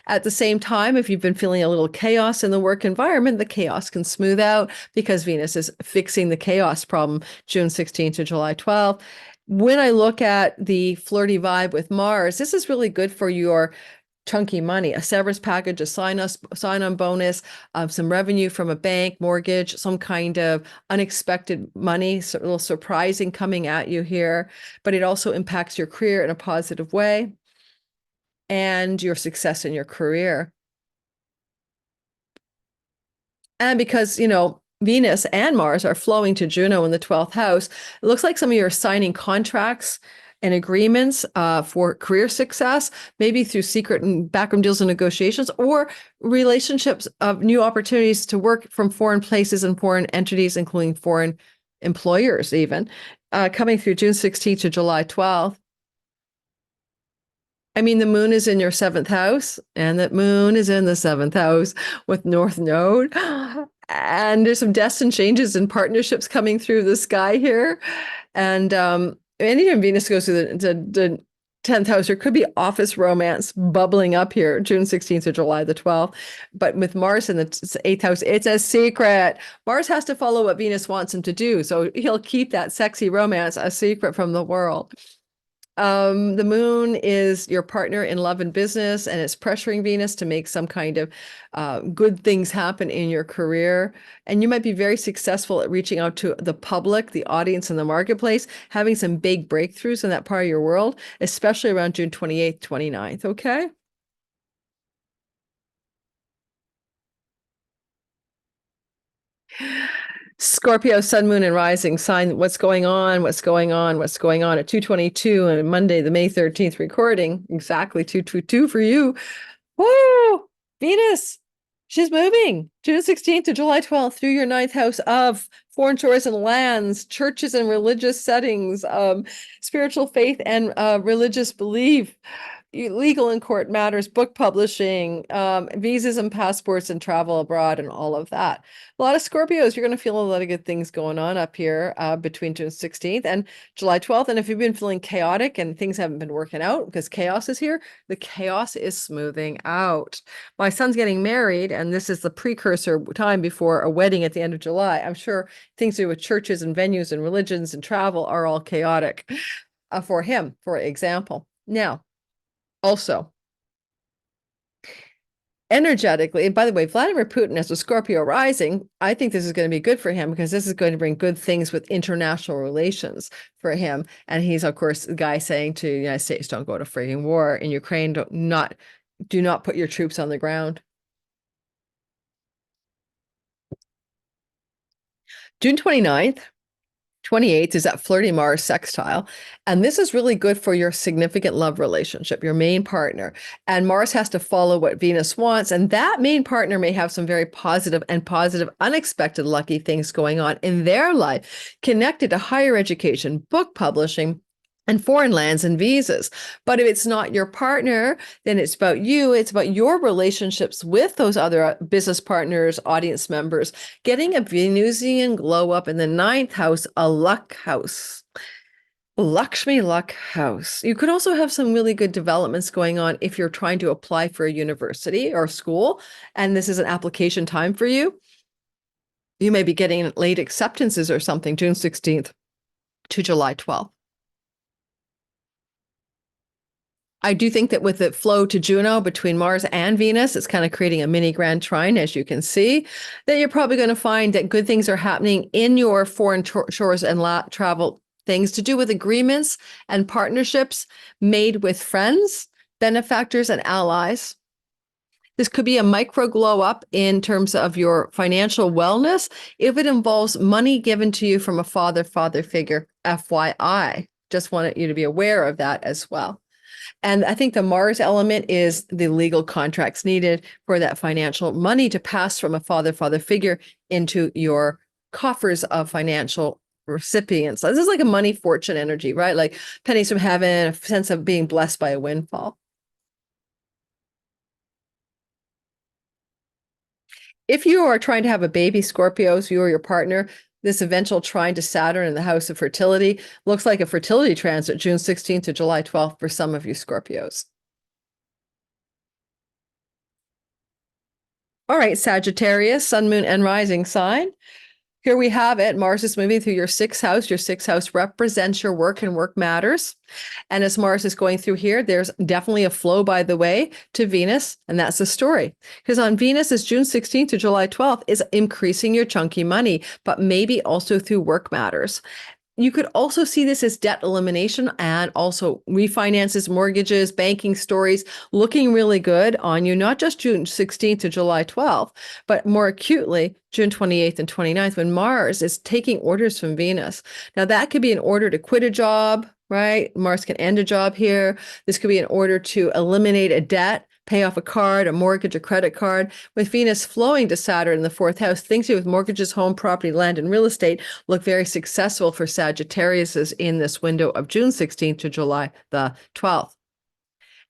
At the same time, if you've been feeling a little chaos in the work environment, the chaos can smooth out because Venus is fixing the chaos problem June 16th to July 12th. When I look at the flirty vibe with Mars, this is really good for your chunky money, a severance package, a sign-on bonus, some revenue from a bank, mortgage, some kind of unexpected money, a little surprising coming at you here, but it also impacts your career in a positive way and your success in your career. And because, Venus and Mars are flowing to Juno in the 12th house, it looks like some of you are signing contracts and agreements for career success, maybe through secret and backroom deals and negotiations, or relationships of new opportunities to work from foreign places and foreign entities, including foreign employers even, coming through June 16th to July 12th. I mean, the moon is in your seventh house, and that moon is in the seventh house with North Node. And there's some destined changes in partnerships coming through the sky here. And anytime Venus goes through the 10th house, there could be office romance bubbling up here, June 16th to July the 12th. But with Mars in the 8th house, it's a secret. Mars has to follow what Venus wants him to do. So he'll keep that sexy romance a secret from the world. The moon is your partner in love and business, and it's pressuring Venus to make some kind of good things happen in your career. And you might be very successful at reaching out to the public, the audience, and the marketplace, having some big breakthroughs in that part of your world, especially around June 28th, 29th. Okay. Scorpio, sun, moon, and rising sign. What's going on? What's going on? What's going on at 2:22 and Monday, the May 13th recording? Exactly 222 for you. Woo! Venus, she's moving June 16th to July 12th through your ninth house of foreign shores and lands, churches and religious settings, spiritual faith and religious belief, legal and court matters, book publishing, visas and passports and travel abroad and all of that. A lot of Scorpios, you're going to feel a lot of good things going on up here between June 16th and July 12th. And if you've been feeling chaotic and things haven't been working out because chaos is here, the chaos is smoothing out. My son's getting married, and this is the precursor time before a wedding at the end of July. I'm sure things to do with churches and venues and religions and travel are all chaotic for him, for example. Now, also, energetically, and by the way, Vladimir Putin as a Scorpio rising, I think this is going to be good for him because this is going to bring good things with international relations for him. And he's, of course, the guy saying to the United States, don't go to frigging war in Ukraine. Do not put your troops on the ground. June 29th. 28th is that flirty Mars sextile. And this is really good for your significant love relationship, your main partner. And Mars has to follow what Venus wants. And that main partner may have some very positive, unexpected, lucky things going on in their life, connected to higher education, book publishing, and foreign lands and visas. But if it's not your partner, then it's about you. It's about your relationships with those other business partners, audience members, getting a Venusian glow up in the ninth house, a luck house. Lakshmi luck house. You could also have some really good developments going on if you're trying to apply for a university or school, and this is an application time for you. You may be getting late acceptances or something, June 16th to July 12th. I do think that with the flow to Juno between Mars and Venus, it's kind of creating a mini grand trine, as you can see, that you're probably going to find that good things are happening in your foreign shores and travel things to do with agreements and partnerships made with friends, benefactors, and allies. This could be a micro glow up in terms of your financial wellness if it involves money given to you from a father figure, FYI. Just wanted you to be aware of that as well. And I think the Mars element is the legal contracts needed for that financial money to pass from a father figure into your coffers of financial recipients. So this is like a money fortune energy, right? Like pennies from heaven, a sense of being blessed by a windfall. If you are trying to have a baby, Scorpios, you or your partner, this eventual trine to Saturn in the house of fertility looks like a fertility transit June 16th to July 12th for some of you Scorpios. All right, Sagittarius, sun, moon, and rising sign. Here we have it. Mars is moving through your sixth house. Your sixth house represents your work and work matters. And as Mars is going through here, there's definitely a flow, by the way, to Venus. And that's the story. Because on Venus is June 16th to July 12th is increasing your chunky money, but maybe also through work matters. You could also see this as debt elimination and also refinances, mortgages, banking stories looking really good on you, not just June 16th to July 12th, but more acutely June 28th and 29th when Mars is taking orders from Venus. Now that could be an order to quit a job, right? Mars can end a job here. This could be in order to eliminate a debt, pay off a card, a mortgage, a credit card. With Venus flowing to Saturn in the fourth house, things to do with mortgages, home, property, land, and real estate look very successful for Sagittarius in this window of June 16th to July the 12th.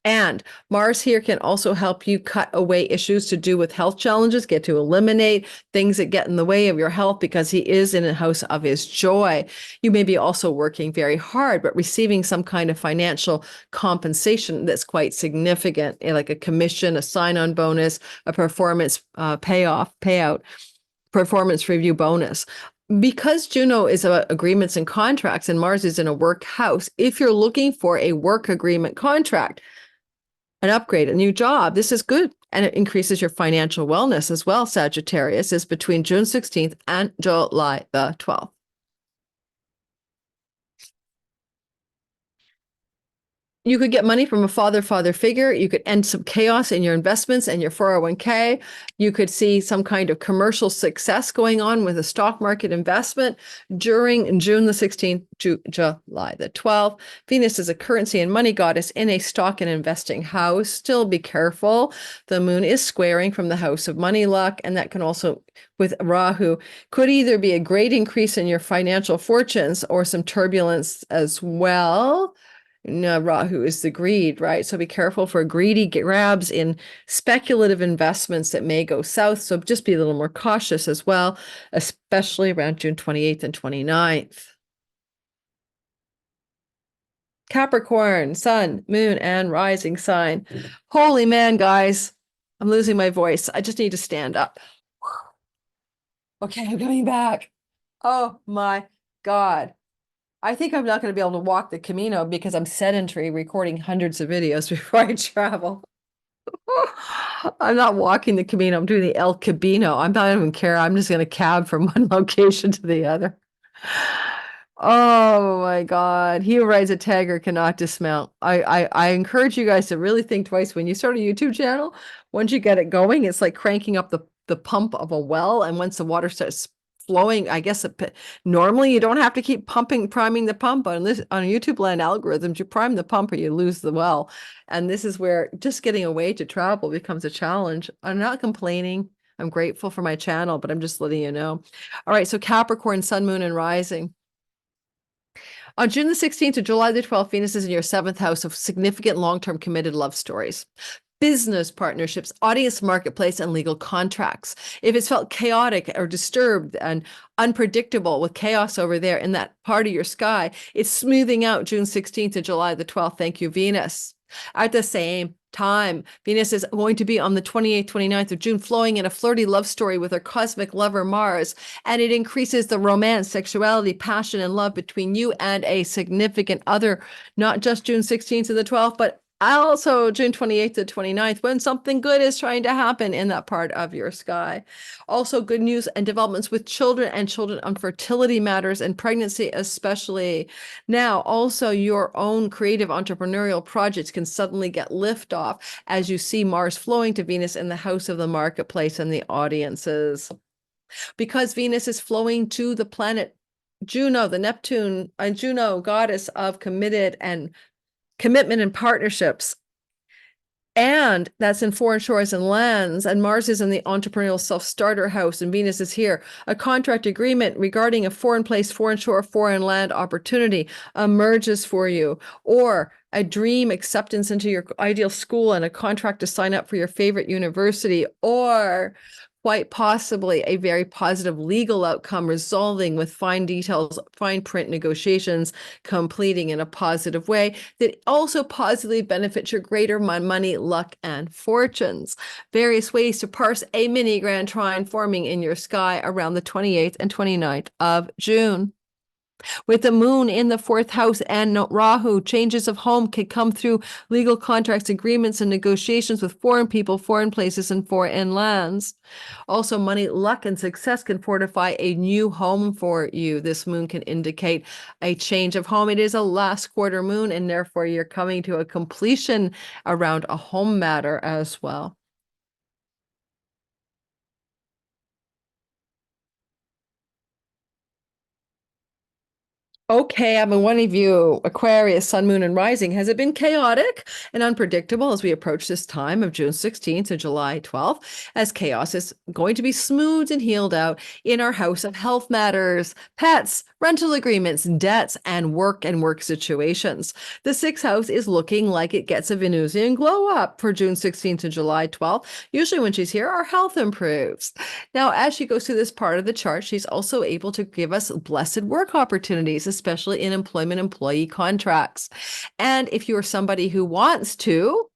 And Mars here can also help you cut away issues to do with health challenges, get to eliminate things that get in the way of your health because he is in a house of his joy. You may be also working very hard, but receiving some kind of financial compensation that's quite significant, like a commission, a sign-on bonus, a performance payout, performance review bonus. Because Juno is about agreements and contracts and Mars is in a work house, if you're looking for a work agreement contract, an upgrade, a new job, this is good. And it increases your financial wellness as well. Sagittarius is between June 16th and July the 12th. You could get money from a father figure. You could end some chaos in your investments and your 401k. You could see some kind of commercial success going on with a stock market investment during June the 16th to July the 12th. Venus is a currency and money goddess in a stock and investing house. Still be careful. The moon is squaring from the house of money luck, and that can also, with Rahu, could either be a great increase in your financial fortunes or some turbulence as well. No, Rahu is the greed, right? So be careful for greedy grabs in speculative investments that may go south. So just be a little more cautious as well, especially around June 28th and 29th. Capricorn, sun, moon, and rising sign. Holy man, guys, I'm losing my voice. I just need to stand up. Okay, I'm coming back. Oh my God. I think I'm not going to be able to walk the Camino because I'm sedentary, recording hundreds of videos before I travel. I'm not walking the Camino. I'm doing the El Camino. I'm not even care. I'm just going to cab from one location to the other. Oh my God. He who rides a tiger cannot dismount. I encourage you guys to really think twice when you start a YouTube channel. Once you get it going, it's like cranking up the pump of a well. And once the water starts flowing, I guess normally you don't have to keep priming the pump on YouTube land algorithms. You prime the pump or you lose the well. And this is where just getting away to travel becomes a challenge. I'm not complaining. I'm grateful for my channel, but I'm just letting you know. All right. So Capricorn, sun, moon, and rising. On June the 16th to July the 12th, Venus is in your seventh house of significant long-term committed love stories, business partnerships, audience marketplace, and legal contracts. If it's felt chaotic or disturbed and unpredictable with chaos over there in that part of your sky, it's smoothing out June 16th to July the 12th. Thank you, Venus. At the same time, Venus is going to be on the 28th, 29th of June, flowing in a flirty love story with her cosmic lover Mars, and it increases the romance, sexuality, passion, and love between you and a significant other, not just June 16th to the 12th, but also June 28th to 29th, when something good is trying to happen in that part of your sky. Also good news and developments with children and children on fertility matters and pregnancy especially. Now, also your own creative entrepreneurial projects can suddenly get liftoff as you see Mars flowing to Venus in the house of the marketplace and the audiences. Because Venus is flowing to the planet Juno, the Neptune, Juno, goddess of commitment and partnerships. And that's in foreign shores and lands. And Mars is in the entrepreneurial self-starter house, and Venus is here. A contract agreement regarding a foreign place, foreign shore, foreign land opportunity emerges for you, or a dream acceptance into your ideal school and a contract to sign up for your favorite university, or quite possibly a very positive legal outcome resolving with fine details, fine print negotiations, completing in a positive way that also positively benefits your greater money, luck, and fortunes. Various ways to parse a mini grand trine forming in your sky around the 28th and 29th of June. With the moon in the fourth house and Rahu, changes of home can come through legal contracts, agreements, and negotiations with foreign people, foreign places, and foreign lands. Also, money, luck, and success can fortify a new home for you. This moon can indicate a change of home. It is a last quarter moon, and therefore you're coming to a completion around a home matter as well. Okay, I'm one of you, Aquarius, Sun, Moon, and Rising. Has it been chaotic and unpredictable as we approach this time of June 16th to July 12th? As chaos is going to be smoothed and healed out in our house of health matters, pets, rental agreements, debts, and work situations. The sixth house is looking like it gets a Venusian glow up for June 16th to July 12th. Usually when she's here, our health improves. Now, as she goes through this part of the chart, she's also able to give us blessed work opportunities, especially in employee contracts. And if you are somebody who wants to,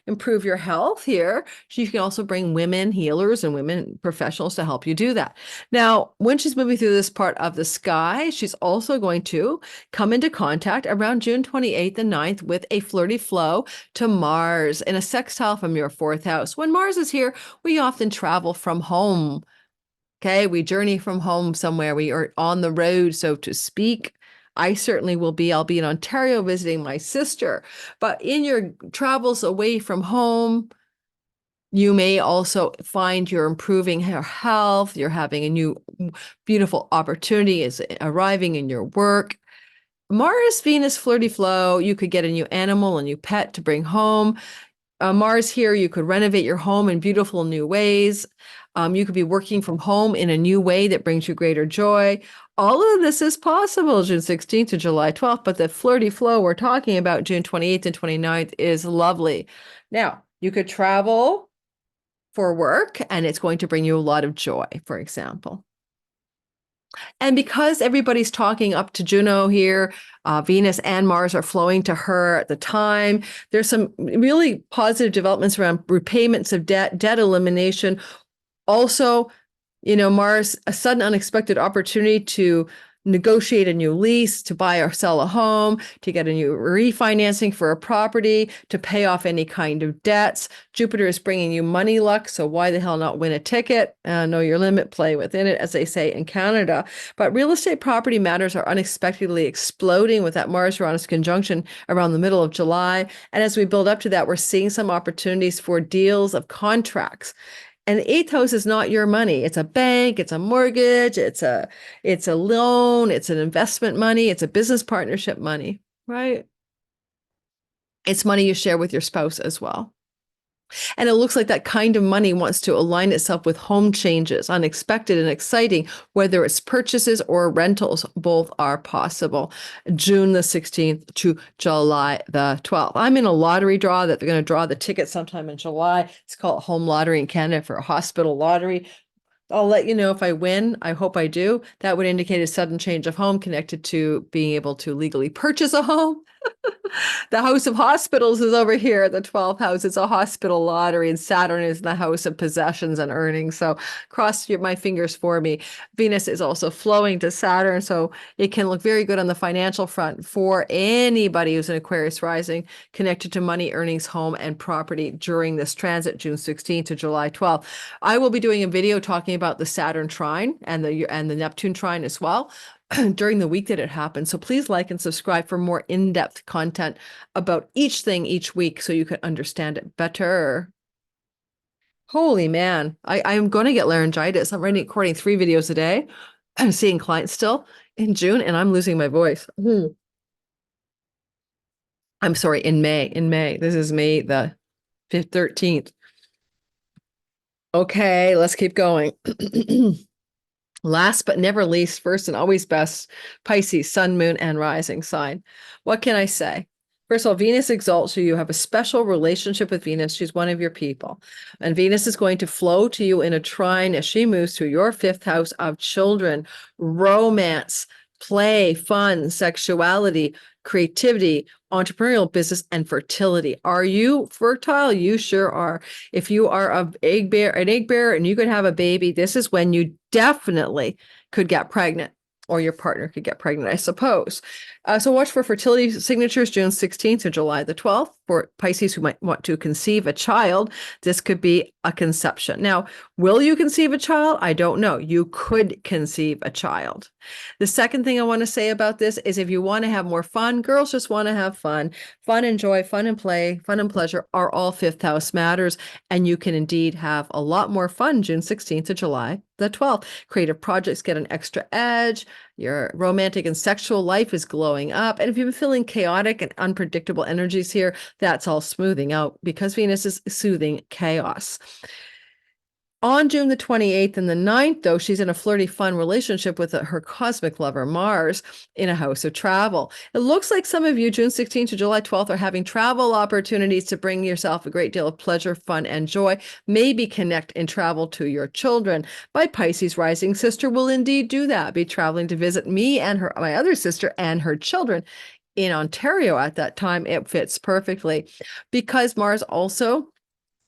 improve your health here, you can also bring women healers and women professionals to help you do that. Now, when she's moving through this part of the sky, she's also going to come into contact around June 28th and 9th with a flirty flow to Mars in a sextile from your fourth house. When Mars is here, we often travel from home. Okay, we journey from home somewhere. We are on the road, so to speak. I certainly will be. I'll be in Ontario visiting my sister. But in your travels away from home, you may also find you're improving your health. You're having a new beautiful opportunity is arriving in your work. Mars, Venus, flirty flow. You could get a new animal, a new pet to bring home. Mars here, you could renovate your home in beautiful new ways. You could be working from home in a new way that brings you greater joy. All of this is possible June 16th to July 12th, but the flirty flow we're talking about June 28th and 29th is lovely. Now, you could travel for work and it's going to bring you a lot of joy, for example. And because everybody's talking up to Juno here, Venus and Mars are flowing to her at the time. There's some really positive developments around repayments of debt, debt elimination. Also, Mars, a sudden unexpected opportunity to negotiate a new lease, to buy or sell a home, to get a new refinancing for a property, to pay off any kind of debts. Jupiter is bringing you money luck, so why the hell not win a ticket? Know your limit, play within it, as they say in Canada. But real estate property matters are unexpectedly exploding with that Mars-Uranus conjunction around the middle of July. And as we build up to that, we're seeing some opportunities for deals of contracts. And the eighth house is not your money. It's a bank, it's a mortgage, it's a loan, it's an investment money, it's a business partnership money, right? It's money you share with your spouse as well. And it looks like that kind of money wants to align itself with home changes, unexpected and exciting, whether it's purchases or rentals, both are possible. June the 16th to July the 12th. I'm in a lottery draw that they're going to draw the ticket sometime in July. It's called Home Lottery in Canada for a hospital lottery. I'll let you know if I win. I hope I do. That would indicate a sudden change of home connected to being able to legally purchase a home. The house of hospitals is over here. The 12th house is a hospital lottery, and Saturn is the house of possessions and earnings. So cross my fingers for me. Venus is also flowing to Saturn, so it can look very good on the financial front for anybody who's an Aquarius rising connected to money, earnings, home, and property during this transit, June 16th to July 12th. I will be doing a video talking about the Saturn trine and the Neptune trine as well during the week that it happens. So please like and subscribe for more in-depth content about each thing each week so you can understand it better. Holy man, I am going to get laryngitis. I'm recording 3 videos a day. I'm seeing clients still in June and I'm losing my voice. I'm sorry, in May. This is May the 13th. Okay, let's keep going. Last but never least, first and always best, Pisces, sun, moon, and rising sign. What can I say? First of all, Venus exalts you. You have a special relationship with Venus. She's one of your people. And Venus is going to flow to you in a trine as she moves through your 5th house of children, romance, play, fun, sexuality, creativity, entrepreneurial business, and fertility. Are you fertile? You sure are. If you are an egg bearer and you could have a baby, this is when you definitely could get pregnant, or your partner could get pregnant, I suppose. So watch for fertility signatures June 16th to July the 12th. For Pisces who might want to conceive a child, this could be a conception. Now, will you conceive a child? I don't know. You could conceive a child. The second thing I want to say about this is if you want to have more fun, girls just want to have fun. Fun and joy, fun and play, fun and pleasure are all 5th house matters. And you can indeed have a lot more fun June 16th to July the 12th. Creative projects get an extra edge. Your romantic and sexual life is glowing up. And if you've been feeling chaotic and unpredictable energies here, that's all smoothing out because Venus is soothing chaos. On June the 28th and the 9th, though, she's in a flirty, fun relationship with her cosmic lover, Mars, in a house of travel. It looks like some of you, June 16th to July 12th, are having travel opportunities to bring yourself a great deal of pleasure, fun, and joy. Maybe connect and travel to your children. My Pisces rising sister will indeed do that, be traveling to visit me and my other sister and her children in Ontario at that time. It fits perfectly because Mars also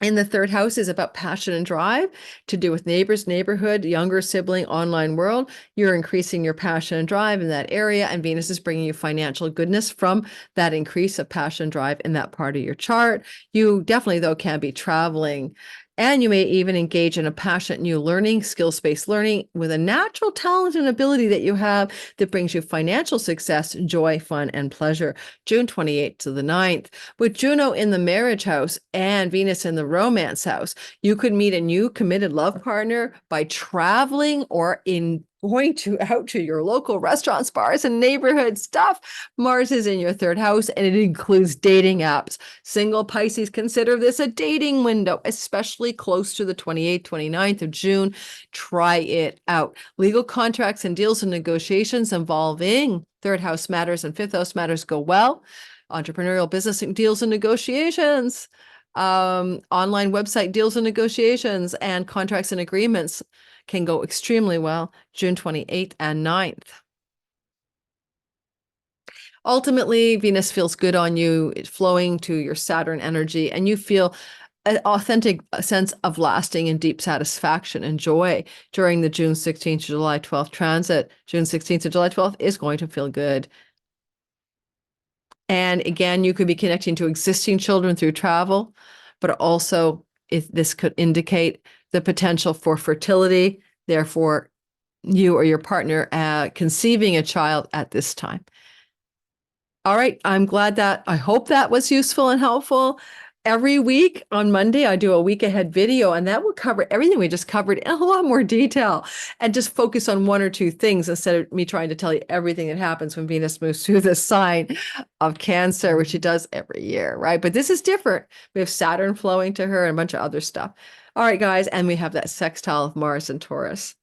in the third house is about passion and drive, to do with neighbors, neighborhood, younger sibling, online world. You're increasing your passion and drive in that area, and Venus is bringing you financial goodness from that increase of passion and drive in that part of your chart. You definitely, though, can be traveling. And you may even engage in a passionate new learning, skills-based learning with a natural talent and ability that you have that brings you financial success, joy, fun, and pleasure. June 28th to the 9th. With Juno in the marriage house and Venus in the romance house, you could meet a new committed love partner by traveling or in going out to your local restaurants, bars, and neighborhood stuff. Mars is in your third house, and it includes dating apps. Single Pisces, consider this a dating window, especially close to the 28th, 29th of June. Try it out. Legal contracts and deals and negotiations involving third house matters and fifth house matters go well. Entrepreneurial business deals and negotiations, online website deals and negotiations, and contracts and agreements can go extremely well, June 28th and 9th. Ultimately, Venus feels good on you, it's flowing to your Saturn energy, and you feel an authentic sense of lasting and deep satisfaction and joy during the June 16th to July 12th transit. June 16th to July 12th is going to feel good. And again, you could be connecting to existing children through travel, but also this could indicate the potential for fertility, therefore you or your partner conceiving a child at this time. All right, I hope that was useful and helpful. Every week on Monday, I do a week ahead video, and that will cover everything we just covered in a lot more detail and just focus on one or two things instead of me trying to tell you everything that happens when Venus moves through the sign of Cancer, which it does every year, right? But this is different. We have Saturn flowing to her and a bunch of other stuff. All right, guys, and we have that sextile of Mars and Taurus.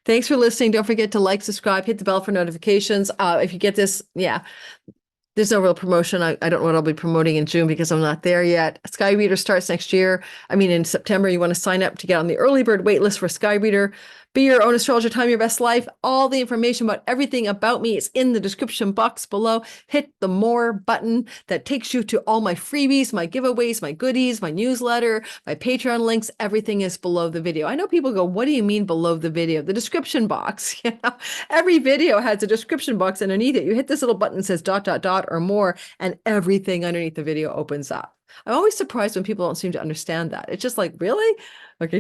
Thanks for listening. Don't forget to like, subscribe, hit the bell for notifications. If you get this, there's no real promotion. I don't know what I'll be promoting in June because I'm not there yet. Sky Reader starts next year. In September, you want to sign up to get on the early bird waitlist for Sky Reader. Be your own astrologer, time your best life. All the information about everything about me is in the description box below. Hit the more button that takes you to all my freebies, my giveaways, my goodies, my newsletter, my Patreon links. Everything is below the video. I know people go, what do you mean below the video? The description box. Every video has a description box underneath it. You hit this little button that says ... or more, and everything underneath the video opens up. I'm always surprised when people don't seem to understand that. It's just like, really? Okay,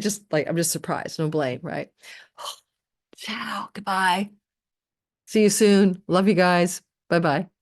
I'm just surprised. No blame, right? Ciao. Goodbye. See you soon. Love you guys. Bye-bye.